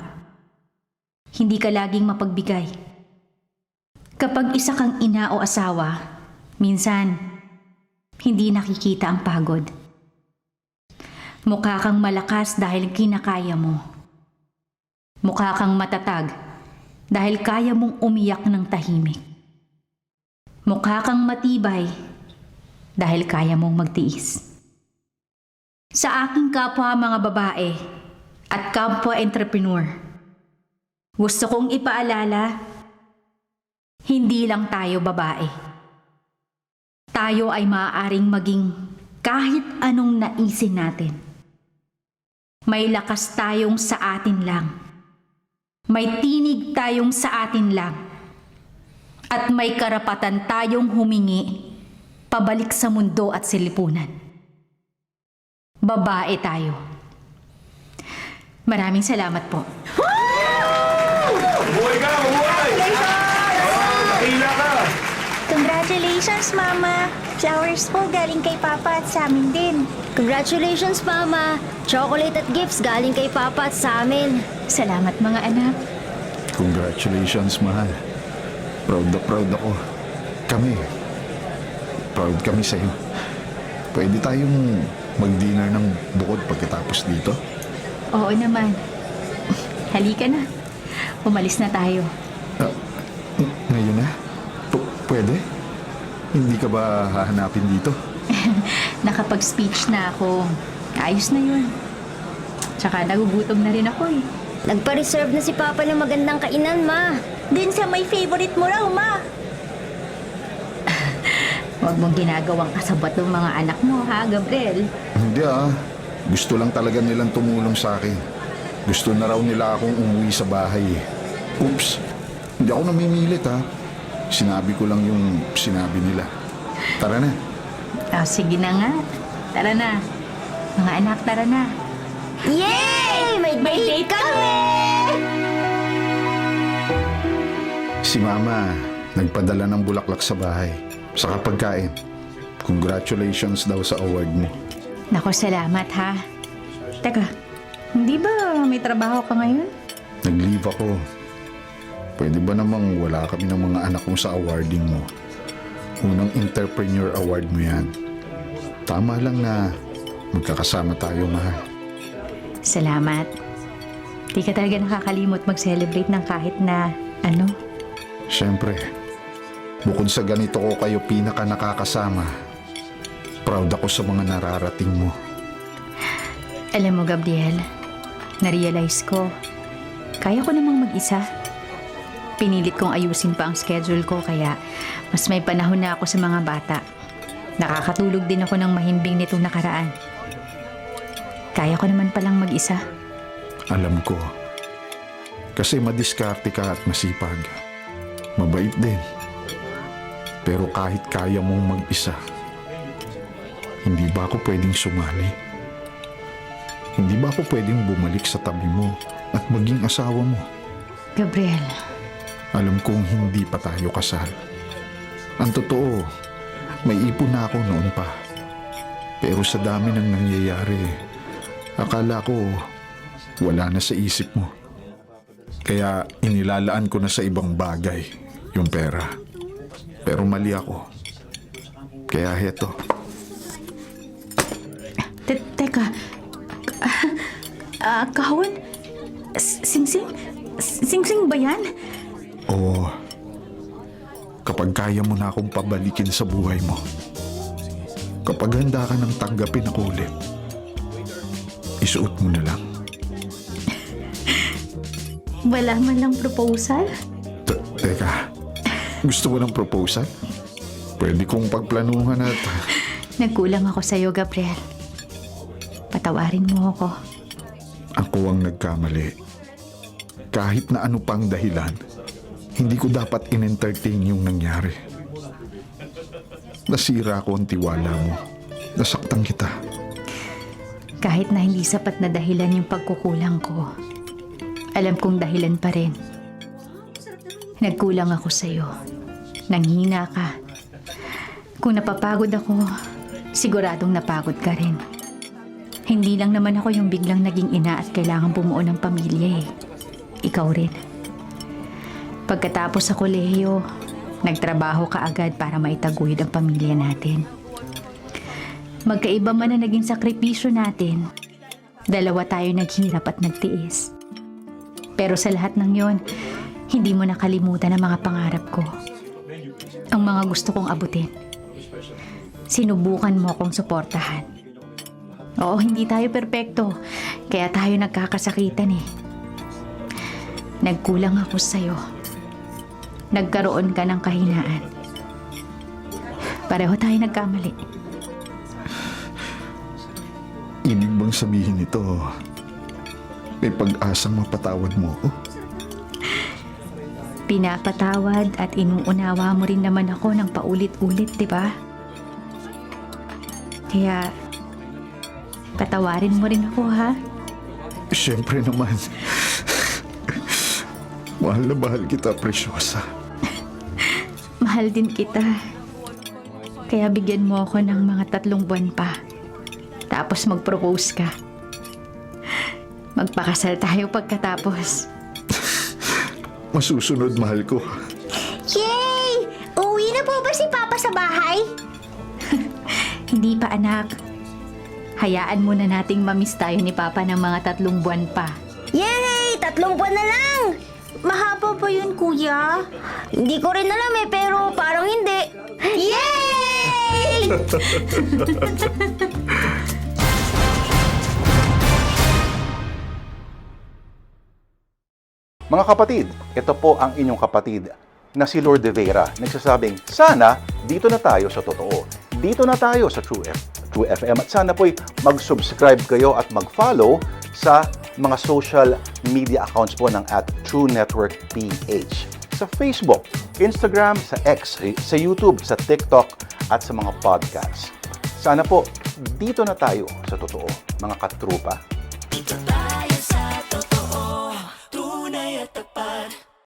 Hindi ka laging mapagbigay. Kapag isa kang ina o asawa, minsan hindi nakikita ang pagod. Mukha kang malakas dahil kinakaya mo. Mukha kang matatag dahil kaya mong umiyak ng tahimik. Mukha kang matibay dahil kaya mong magtiis. Sa aking kapwa mga babae at kapwa entrepreneur, gusto kong ipaalala, hindi lang tayo babae. Tayo ay maaaring maging kahit anong naisin natin. May lakas tayong sa atin lang. May tinig tayong sa atin lang. At may karapatan tayong humingi pabalik sa mundo at silipunan. Babae tayo. Maraming salamat po. Buhay ka! Buhay! Nakila ka! Congratulations, Mama! Flowers po galing kay Papa at sa amin din. Congratulations, Mama! Chocolate at gifts galing kay Papa at sa amin. Salamat mga anak. Congratulations, mahal. Proud ako. Proud kami sa'yo. Pwede tayong mag-dinner ng bukod pagkatapos dito? Oo naman. Halika na. Umalis na tayo. Ngayon na? Pwede? Hindi ka ba hahanapin dito? Nakapag-speech na ako. Ayos na yun. Tsaka nagugutom na rin ako eh. Nagpa-reserve na si Papa ng magandang kainan, Ma. Din sa may favorite mo raw, Ma. Huwag mong ginagawang kasabot ng mga anak mo ha, Gabriel. Hindi Gusto lang talaga nilang tumulong sa akin. Gusto na raw nila akong umuwi sa bahay. Oops, hindi ako namimilit Sinabi ko lang yung sinabi nila. Tara na. Sige na nga. Tara na. Mga anak, tara na. Yay! May date kami! Si Mama, nagpadala ng bulaklak sa bahay. Saka pagkain. Congratulations daw sa award mo. Naku, salamat ha. Teka, hindi ba may trabaho ka ngayon? Nag-leave ako. Pwede ba namang wala kami ng mga anak mo sa awarding mo? Unang entrepreneur award mo yan. Tama lang na magkakasama tayo, mahal. Salamat. Di ka talaga nakakalimot mag-celebrate ng kahit na ano. Siyempre, bukod sa ganito ko kayo pinaka nakakasama, proud ako sa mga nararating mo. Alam mo, Gabriel, na-realize ko, kaya ko namang mag-isa. Pinilit kong ayusin pa ang schedule ko kaya mas may panahon na ako sa mga bata. Nakakatulog din ako ng mahimbing nitong nakaraan. Kaya ko naman palang mag-isa. Alam ko. Kasi madiskarte ka at masipag. Mabait din. Pero kahit kaya mong mag-isa, hindi ba ako pwedeng sumali? Hindi ba ako pwedeng bumalik sa tabi mo at maging asawa mo? Gabriel, Alam kong hindi pa tayo kasal. Ang totoo, may ipon na ako noon pa. Pero sa dami ng nangyayari, akala ko wala na sa isip mo. Kaya inilalaan ko na sa ibang bagay yung pera. Pero mali ako. Kaya heto. Teka. Kahon? Singsing? Singsing ba yan? Oo. Kapag kaya mo na akong pabalikin sa buhay mo. Kapag handa ka nang tanggapin ako ulit, isuot mo na lang. Wala man lang proposal? Teka, gusto mo ng proposal? Pwede kong pagplanuhan at... Nagkulang ako sa'yo, Gabriel. Patawarin mo ako. Ako ang nagkamali. Kahit na ano pang dahilan, hindi ko dapat in-entertain yung nangyari. Nasira ko ang tiwala mo. Nasaktan kita. Kahit na hindi sapat na dahilan yung pagkukulang ko, alam kong dahilan pa rin. Nagkulang ako sa'yo. Nanghina ka. Kung napapagod ako, siguradong napagod ka rin. Hindi lang naman ako yung biglang naging ina at kailangan bumuo ng pamilya eh. Ikaw rin. Pagkatapos sa kolehiyo, nagtrabaho ka agad para maitaguyod ang pamilya natin. Magkaiba man na naging sakripisyo natin, dalawa tayo naghirap at nagtiis. Pero sa lahat ng yon, hindi mo nakalimutan ang mga pangarap ko. Ang mga gusto kong abutin. Sinubukan mo akong suportahan. Oo, hindi tayo perpekto, kaya tayo nagkakasakitan eh. Nagkulang ako sa'yo. Nagkaroon ka ng kahinaan. Pareho tayo nagkamali. Ibig bang sabihin nito, may pag-asang mapatawad mo ako? Pinapatawad at inuunawa mo rin naman ako ng paulit-ulit, di ba? Kaya, patawarin mo rin ako, ha? Siyempre naman. Mahal na mahal kita, Preciosa. Mahal din kita. Kaya bigyan mo ako ng mga 3 buwan pa. Tapos mag-propose ka. Magpakasal tayo pagkatapos. Masusunod, mahal ko. Yay! Uwi na po ba si Papa sa bahay? Hindi pa, anak. Hayaan muna nating mamiss tayo ni Papa ng mga 3 buwan pa. Yay! 3 buwan na lang! Mahaba pa yun, kuya? Hindi ko rin alam pero parang hindi. Yay! Mga kapatid, ito po ang inyong kapatid na si Lord De Vera. Nagsasabing, sana dito na tayo sa totoo. Dito na tayo sa True FM. At sana po'y mag-subscribe kayo at mag-follow sa mga social media accounts po ng @TrueNetworkPH. Sa Facebook, Instagram, sa X, sa YouTube, sa TikTok, at sa mga podcasts. Sana po, dito na tayo sa totoo, mga katrupa.